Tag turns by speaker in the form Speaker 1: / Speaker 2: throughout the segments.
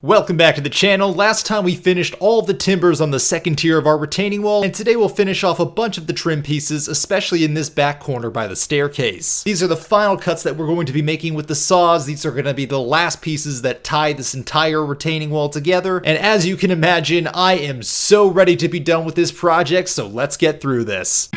Speaker 1: Welcome back to the channel. Last time we finished all the timbers on the second tier of our retaining wall, and today we'll finish off a bunch of the trim pieces, especially in this back corner by the staircase. These are the final cuts that we're going to be making with the saws. These are going to be the last pieces that tie this entire retaining wall together, and as you can imagine, I am so ready to be done with this project, so let's get through this.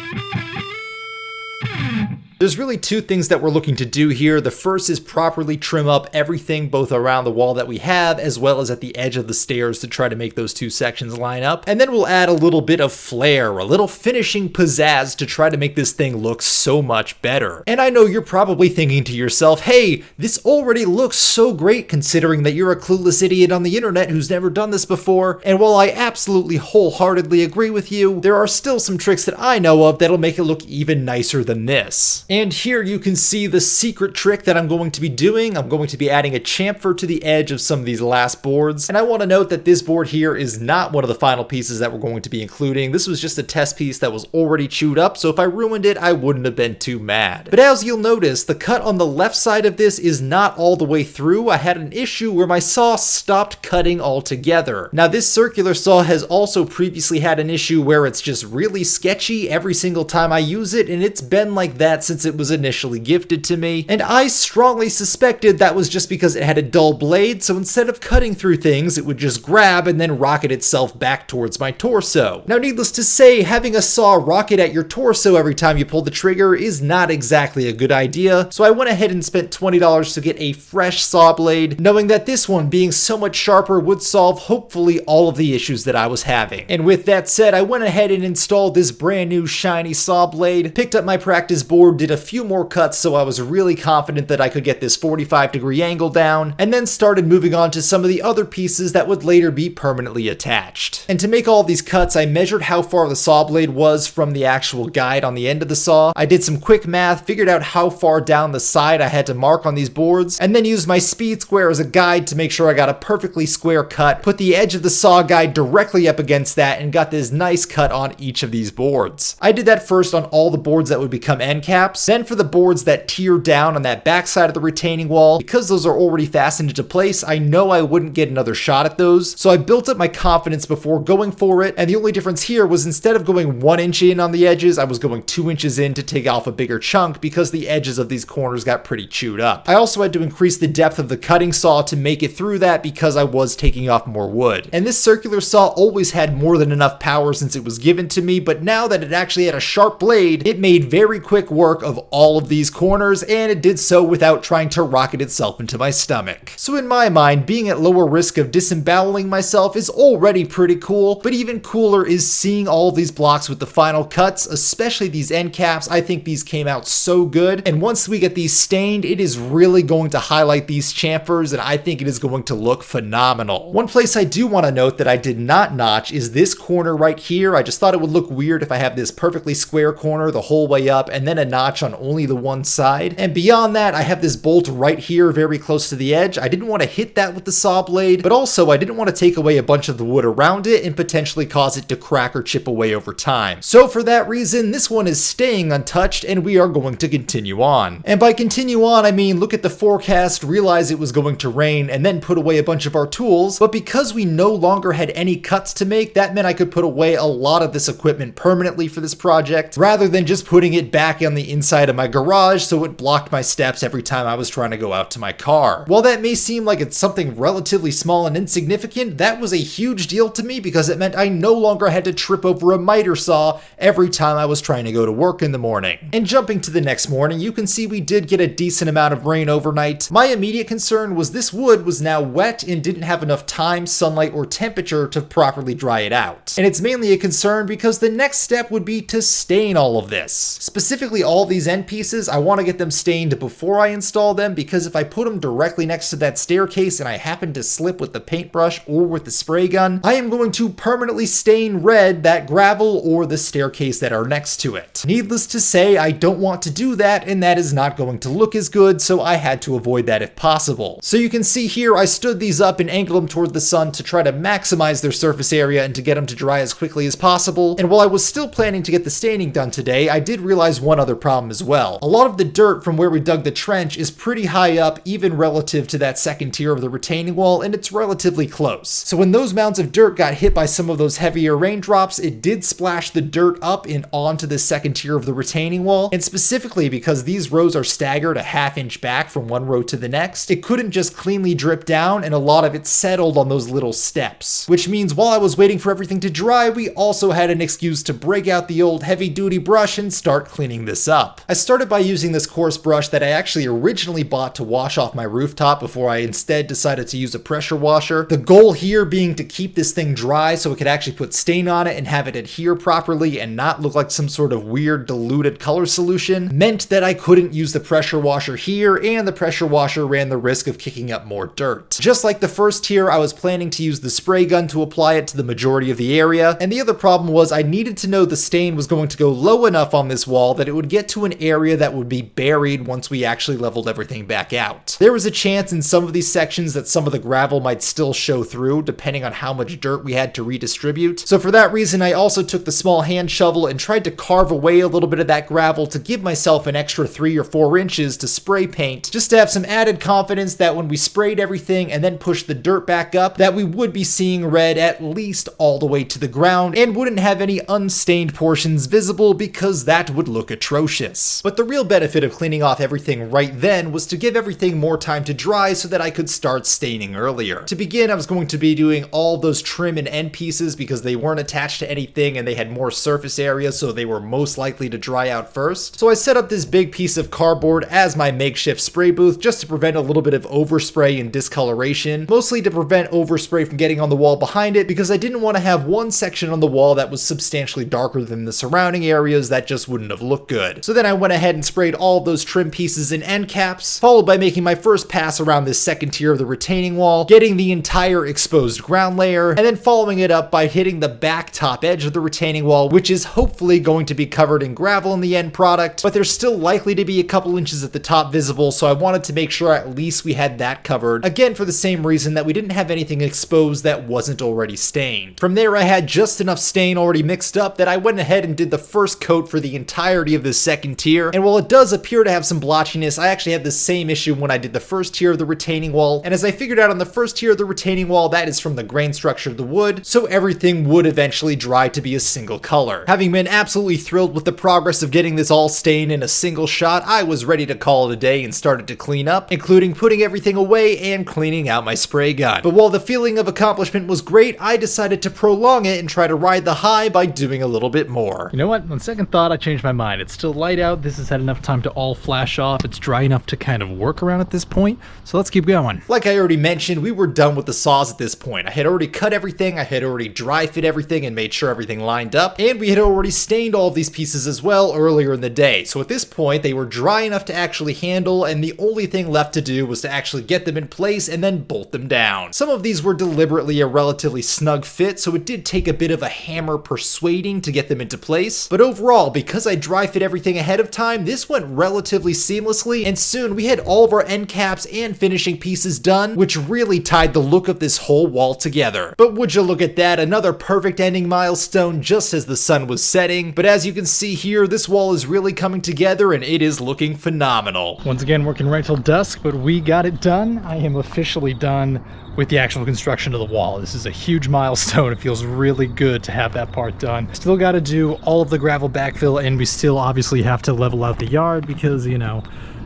Speaker 1: There's really two things that we're looking to do here. The first is properly trim up everything both around the wall that we have as well as at the edge of the stairs to try to make those two sections line up. And then we'll add a little bit of flair, a little finishing pizzazz to try to make this thing look so much better. And I know you're probably thinking to yourself, hey, this already looks so great considering that you're a clueless idiot on the internet who's never done this before. And while I absolutely wholeheartedly agree with you, there are still some tricks that I know of that'll make it look even nicer than this. And here you can see the secret trick that I'm going to be doing. I'm going to be adding a chamfer to the edge of some of these last boards. And I want to note that this board here is not one of the final pieces that we're going to be including. This was just a test piece that was already chewed up, so if I ruined it, I wouldn't have been too mad. But as you'll notice, the cut on the left side of this is not all the way through. I had an issue where my saw stopped cutting altogether. Now this circular saw has also previously had an issue where it's just really sketchy every single time I use it, and it's been like that since it was initially gifted to me, and I strongly suspected that was just because it had a dull blade, so instead of cutting through things, it would just grab and then rocket itself back towards my torso. Now needless to say, having a saw rocket at your torso every time you pull the trigger is not exactly a good idea, so I went ahead and spent $20 to get a fresh saw blade, knowing that this one being so much sharper would solve hopefully all of the issues that I was having. And with that said, I went ahead and installed this brand new shiny saw blade, picked up my practice board, did a few more cuts so I was really confident that I could get this 45-degree angle down, and then started moving on to some of the other pieces that would later be permanently attached. And to make all of these cuts, I measured how far the saw blade was from the actual guide on the end of the saw. I did some quick math, figured out how far down the side I had to mark on these boards, and then used my speed square as a guide to make sure I got a perfectly square cut, put the edge of the saw guide directly up against that, and got this nice cut on each of these boards. I did that first on all the boards that would become end caps, then for the boards that tear down on that back side of the retaining wall. Because those are already fastened into place, I know I wouldn't get another shot at those, so I built up my confidence before going for it, and the only difference here was instead of going 1 inch in on the edges, I was going 2 inches in to take off a bigger chunk because the edges of these corners got pretty chewed up. I also had to increase the depth of the cutting saw to make it through that because I was taking off more wood. And this circular saw always had more than enough power since it was given to me, but now that it actually had a sharp blade, it made very quick work of all of these corners, and it did so without trying to rocket itself into my stomach. So in my mind, being at lower risk of disemboweling myself is already pretty cool, but even cooler is seeing all of these blocks with the final cuts, especially these end caps. I think these came out so good, and once we get these stained, it is really going to highlight these chamfers, and I think it is going to look phenomenal. One place I do want to note that I did not notch is this corner right here. I just thought it would look weird if I have this perfectly square corner the whole way up and then a notch on only the one side. And beyond that, I have this bolt right here very close to the edge. I didn't want to hit that with the saw blade, but also I didn't want to take away a bunch of the wood around it and potentially cause it to crack or chip away over time. So for that reason, this one is staying untouched and we are going to continue on. And by continue on, I mean look at the forecast, realize it was going to rain, and then put away a bunch of our tools. But because we no longer had any cuts to make, that meant I could put away a lot of this equipment permanently for this project, rather than just putting it back on the inside of my garage so it blocked my steps every time I was trying to go out to my car. While that may seem like it's something relatively small and insignificant, that was a huge deal to me because it meant I no longer had to trip over a miter saw every time I was trying to go to work in the morning. And jumping to the next morning, you can see we did get a decent amount of rain overnight. My immediate concern was this wood was now wet and didn't have enough time, sunlight, or temperature to properly dry it out. And it's mainly a concern because the next step would be to stain all of this. Specifically all these end pieces, I want to get them stained before I install them because if I put them directly next to that staircase and I happen to slip with the paintbrush or with the spray gun, I am going to permanently stain red that gravel or the staircase that are next to it. Needless to say, I don't want to do that, and that is not going to look as good, so I had to avoid that if possible. So you can see here, I stood these up and angled them toward the sun to try to maximize their surface area and to get them to dry as quickly as possible. And while I was still planning to get the staining done today, I did realize one other problem problem as well. A lot of the dirt from where we dug the trench is pretty high up, even relative to that second tier of the retaining wall, and it's relatively close. So when those mounds of dirt got hit by some of those heavier raindrops, it did splash the dirt up and onto the second tier of the retaining wall, and specifically because these rows are staggered a half-inch back from one row to the next, it couldn't just cleanly drip down, and a lot of it settled on those little steps. Which means while I was waiting for everything to dry, we also had an excuse to break out the old heavy-duty brush and start cleaning this up. I started by using this coarse brush that I actually originally bought to wash off my rooftop before I instead decided to use a pressure washer. The goal here being to keep this thing dry so it could actually put stain on it and have it adhere properly and not look like some sort of weird diluted color solution, meant that I couldn't use the pressure washer here, and the pressure washer ran the risk of kicking up more dirt. Just like the first tier, I was planning to use the spray gun to apply it to the majority of the area, and the other problem was I needed to know the stain was going to go low enough on this wall that it would get to an area that would be buried once we actually leveled everything back out. There was a chance in some of these sections that some of the gravel might still show through, depending on how much dirt we had to redistribute. So for that reason, I also took the small hand shovel and tried to carve away a little bit of that gravel to give myself an extra 3 or 4 inches to spray paint, just to have some added confidence that when we sprayed everything and then pushed the dirt back up, that we would be seeing red at least all the way to the ground and wouldn't have any unstained portions visible, because that would look atrocious. But the real benefit of cleaning off everything right then was to give everything more time to dry so that I could start staining earlier. To begin, I was going to be doing all those trim and end pieces because they weren't attached to anything and they had more surface area, so they were most likely to dry out first. So I set up this big piece of cardboard as my makeshift spray booth just to prevent a little bit of overspray and discoloration, mostly to prevent overspray from getting on the wall behind it, because I didn't want to have one section on the wall that was substantially darker than the surrounding areas. That just wouldn't have looked good. So then I went ahead and sprayed all of those trim pieces and end caps, followed by making my first pass around this second tier of the retaining wall, getting the entire exposed ground layer, and then following it up by hitting the back top edge of the retaining wall, which is hopefully going to be covered in gravel in the end product, but there's still likely to be a couple inches at the top visible, so I wanted to make sure at least we had that covered, again for the same reason that we didn't have anything exposed that wasn't already stained. From there, I had just enough stain already mixed up that I went ahead and did the first coat for the entirety of this second tier, and while it does appear to have some blotchiness, I actually had the same issue when I did the first tier of the retaining wall, and as I figured out on the first tier of the retaining wall, that is from the grain structure of the wood, so everything would eventually dry to be a single color. Having been absolutely thrilled with the progress of getting this all stained in a single shot, I was ready to call it a day and started to clean up, including putting everything away and cleaning out my spray gun. But while the feeling of accomplishment was great, I decided to prolong it and try to ride the high by doing a little bit more.
Speaker 2: You know what? On second thought, I changed my mind. It's still light out. This has had enough time to all flash off. It's dry enough to kind of work around at this point, so let's keep going.
Speaker 1: Like I already mentioned, we were done with the saws at this point. I had already cut everything, I had already dry fit everything and made sure everything lined up, and we had already stained all of these pieces as well earlier in the day. So at this point, they were dry enough to actually handle, and the only thing left to do was to actually get them in place and then bolt them down. Some of these were deliberately a relatively snug fit, so it did take a bit of a hammer persuading to get them into place. But overall, because I dry fit everything ahead of time, this went relatively seamlessly, and soon we had all of our end caps and finishing pieces done, which really tied the look of this whole wall together. But would you look at that, another perfect ending milestone just as the sun was setting. But as you can see here, this wall is really coming together and it is looking phenomenal.
Speaker 2: Once again, working right till dusk, but we got it done. I am officially done with the actual construction of the wall. This is a huge milestone. It feels really good to have that part done. Still got to do all of the gravel backfill, and we still obviously have to level out the yard because, you know,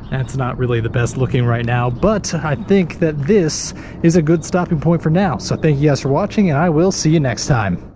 Speaker 2: that's not really the best looking right now, but I think that this is a good stopping point for now. So thank you guys for watching, and I will see you next time.